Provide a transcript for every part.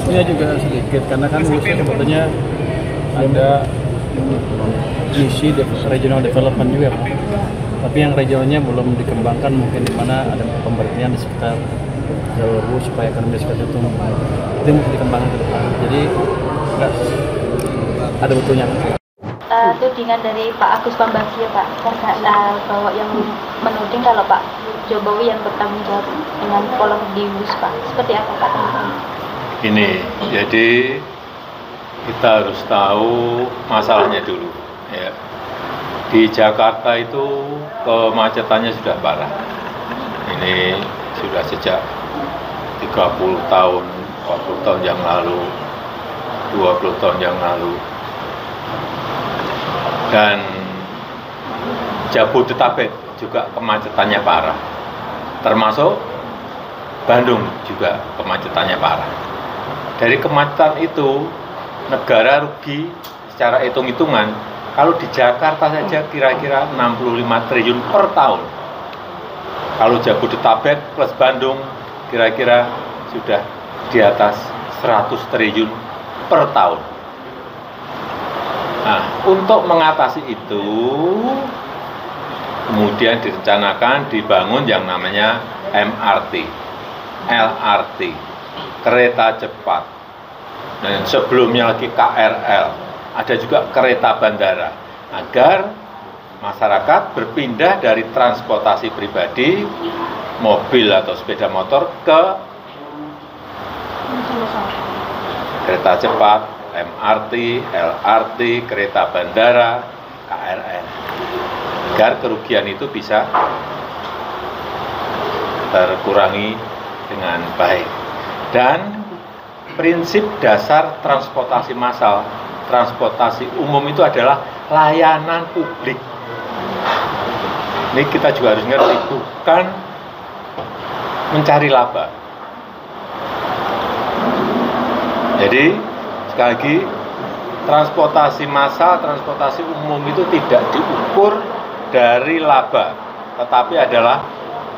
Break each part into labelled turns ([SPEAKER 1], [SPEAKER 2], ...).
[SPEAKER 1] Iya juga sedikit, karena kan sebetulnya ada misi regional development juga Pak. Tapi yang regionalnya belum dikembangkan, mungkin di mana ada pemberhentian di sekitar jalur bus supaya ekonomi sekitar itu mesti dikembangkan ke depan. Jadi enggak ada betulnya.
[SPEAKER 2] Tudingan dari Pak Agus Pambagio Pak bahwa yang menuding kalau Pak Jokowi yang bertanggung jawab dengan polemik di WUS Pak, seperti apa Pak teman-teman?
[SPEAKER 3] Ini jadi kita harus tahu masalahnya dulu ya. Di Jakarta itu kemacetannya sudah parah. Ini sudah sejak 30 tahun, 40 tahun yang lalu, 20 tahun yang lalu. Dan Jabodetabek juga kemacetannya parah, termasuk Bandung juga kemacetannya parah. Dari kemacetan itu negara rugi secara hitung-hitungan, kalau di Jakarta saja kira-kira 65 triliun per tahun. Kalau Jabodetabek plus Bandung kira-kira sudah di atas 100 triliun per tahun. Nah, untuk mengatasi itu, kemudian direncanakan dibangun yang namanya MRT, LRT, kereta cepat, dan sebelumnya lagi KRL, ada juga kereta bandara, agar masyarakat berpindah dari transportasi pribadi, mobil atau sepeda motor ke kereta cepat, MRT, LRT, kereta bandara, KRL, agar kerugian itu bisa terkurangi dengan baik. Dan prinsip dasar transportasi massal, transportasi umum itu adalah layanan publik. Ini kita juga harus ngerti, bukan mencari laba. Jadi sekali lagi, transportasi massal, transportasi umum itu tidak diukur dari laba, tetapi adalah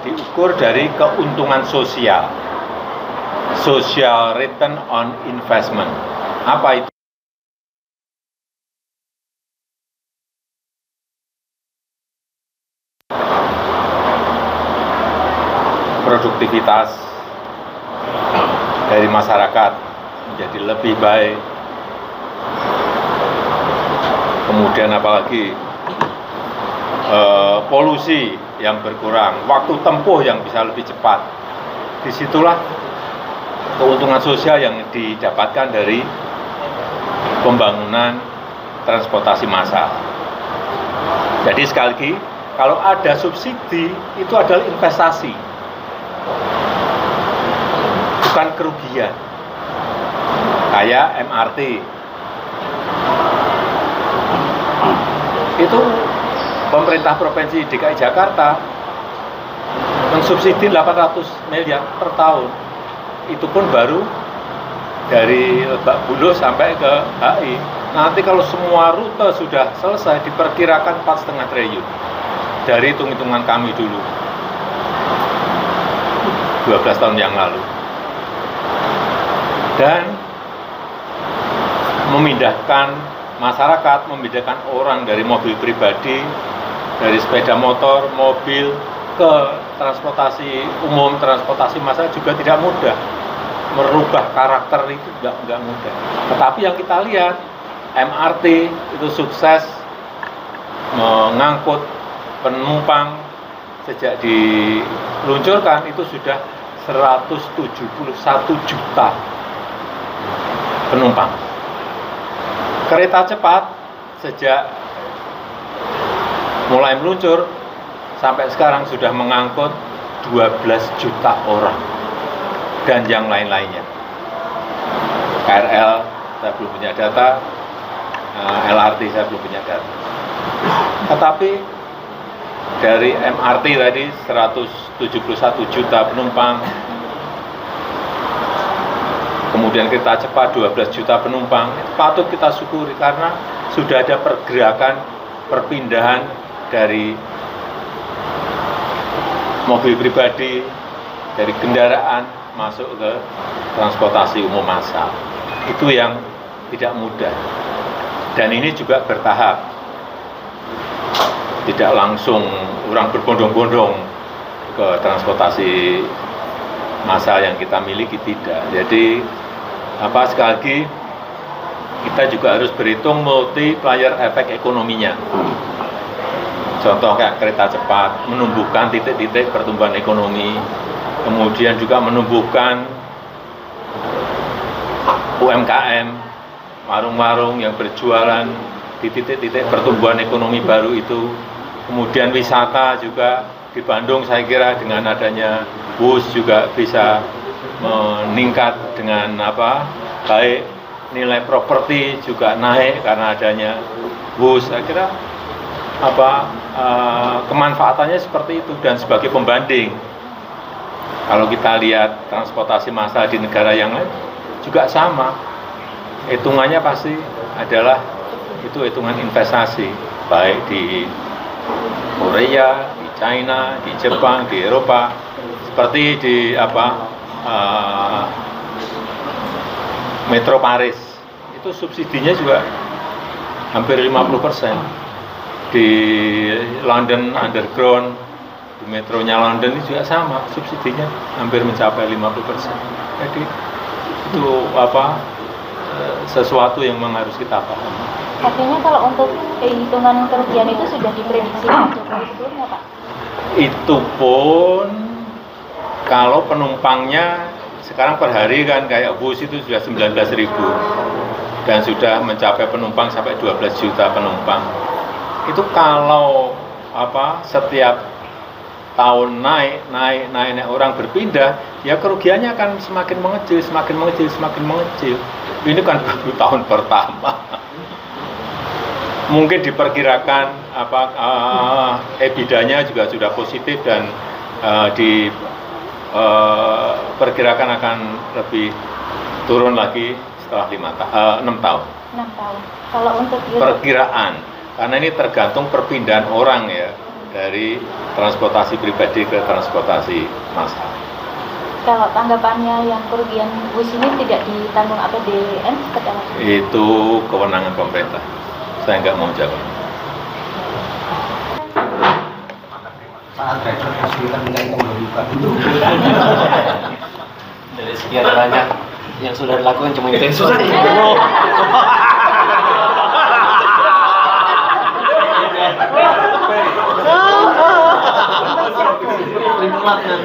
[SPEAKER 3] diukur dari keuntungan sosial, social return on investment. Apa itu? Produktivitas dari masyarakat menjadi lebih baik. Kemudian apalagi polusi yang berkurang, waktu tempuh yang bisa lebih cepat. Disitulah keuntungan sosial yang didapatkan dari pembangunan transportasi massal. Jadi sekali lagi, kalau ada subsidi itu adalah investasi, bukan kerugian. Kayak MRT itu pemerintah Provinsi DKI Jakarta mensubsidi 800 miliar per tahun. Itu pun baru dari Lebak Bulus sampai ke HI. Nanti kalau semua rute sudah selesai diperkirakan 4,5 triliun. Dari hitung-hitungan kami dulu 12 tahun yang lalu. Dan memindahkan masyarakat, memindahkan orang dari mobil pribadi, dari sepeda motor, mobil ke transportasi umum, transportasi massal juga tidak mudah. Merubah karakter itu nggak mudah. Tetapi yang kita lihat, MRT itu sukses mengangkut penumpang. Sejak diluncurkan itu sudah 171 juta penumpang. Kereta cepat sejak mulai meluncur sampai sekarang sudah mengangkut 12 juta orang dan yang lain-lainnya. KRL saya belum punya data, LRT saya belum punya data. Tetapi dari MRT tadi 171 juta penumpang, kemudian kereta cepat 12 juta penumpang, patut kita syukuri karena sudah ada pergerakan perpindahan dari mobil pribadi, dari kendaraan masuk ke transportasi umum massal. Itu yang tidak mudah. Dan ini juga bertahap. Tidak langsung orang berbondong-bondong ke transportasi massal yang kita miliki, tidak. Jadi sekali lagi kita juga harus berhitung multiplier efek ekonominya. Contoh kayak kereta cepat menumbuhkan titik-titik pertumbuhan ekonomi, kemudian juga menumbuhkan UMKM, warung-warung yang berjualan di titik-titik pertumbuhan ekonomi baru itu. Kemudian wisata juga di Bandung, saya kira dengan adanya WUS juga bisa meningkat dengan baik nilai properti juga naik karena adanya WUS. Saya kira kemanfaatannya seperti itu. Dan sebagai pembanding, kalau kita lihat transportasi massal di negara yang lain juga sama, hitungannya pasti adalah itu hitungan investasi, baik di Korea, di China, di Jepang, di Eropa, seperti di Metro Paris, itu subsidinya juga hampir 50%. Di London Underground, di metronya London itu juga sama, subsidinya hampir mencapai 50%. Jadi itu sesuatu yang memang harus kita pahami.
[SPEAKER 2] Artinya kalau untuk hitungan kerugian itu sudah diprediksi Pak Jokowi sebelumnya, Pak? Itu
[SPEAKER 3] pun kalau penumpangnya sekarang per hari kan kayak bus itu sudah 19.000 dan sudah mencapai penumpang sampai 12 juta penumpang. Itu kalau setiap tahun naik orang berpindah, ya kerugiannya akan semakin mengecil. Ini kan baru tahun pertama. Mungkin diperkirakan EBITDA-nya juga sudah positif dan diperkirakan akan lebih turun lagi setelah 6 tahun.
[SPEAKER 2] 6 tahun. Kalau untuk
[SPEAKER 3] perkiraan, karena ini tergantung perpindahan orang ya, dari transportasi pribadi ke transportasi massal.
[SPEAKER 2] Kalau tanggapannya yang kerugian bus ini tidak ditanggung APBN seperti apa?
[SPEAKER 3] Itu kewenangan pemerintah. Saya nggak mau jawab.
[SPEAKER 1] Dari sekian banyak yang sudah dilakukan cuma itu yang sudah. Terima kasih.